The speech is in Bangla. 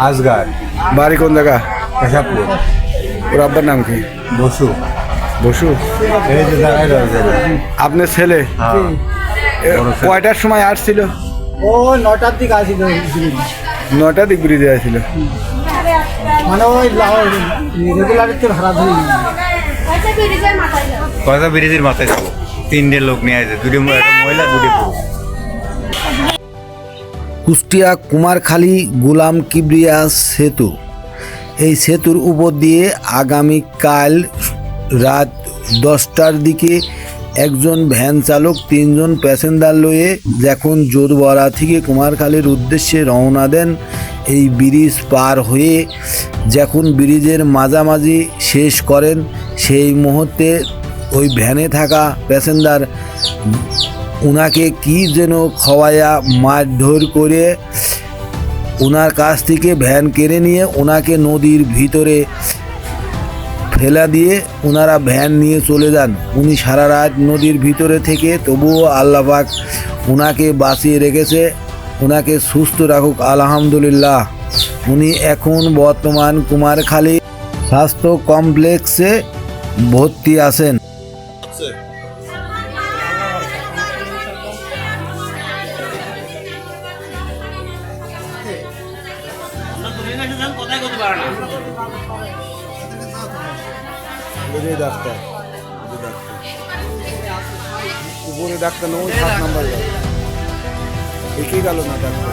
আজগার বাড়ি কোন জায়গা? কেশবপুর। ওর আব্বার নাম কি? বসু। বসু। এই যে জায়গায় রয়েছে। আপনার ছেলে কয়টার সময় আসছিল? ও 9টার দিকে আসছিল, 9টার দিক ব্রিজে আসছিল। মানে ওই রেগুলারিতে ভাড়া ধরে কয়টা ব্রিজের মাথায় যাবো, 3টে লোক নিয়ে আসে, 2টি মহিলা 2টি পুরুষ। কুষ্টিয়া কুমারখালী গোলাম কিবরিয়া সেতু, এই সেতুর উপর দিয়ে আগামীকাল রাত 10টার দিকে একজন ভ্যান চালক 3জন প্যাসেঞ্জার লয়ে যখন যোধবরা থেকে কুমারখালীর উদ্দেশ্যে রওনা দেন, এই ব্রিজ পার হয়ে যখন ব্রিজের মাঝামাঝি শেষ করেন, সেই মুহূর্তে ওই ভ্যানে থাকা প্যাসেঞ্জার ওনাকে কি যেন খাওয়ায়া মারধর করে ওনার কাছ থেকে ভ্যান কেড়ে নিয়ে ওনাকে নদীর ভিতরে ফেলা দিয়ে ওনারা ভ্যান নিয়ে চলে যান। উনি সারা রাত নদীর ভিতরে থেকে তবুও আল্লাহ পাক ওনাকে বাঁচিয়ে রেখেছে, ওনাকে সুস্থ রাখুক আলহামদুলিল্লাহ। উনি এখন বর্তমান কুমারখালী স্বাস্থ্য কমপ্লেক্সে ভর্তি আছেন। ডাক্তার উপরে ডাক্তার নয়, 7 নাম্বার একই গেল না ডাক্তার।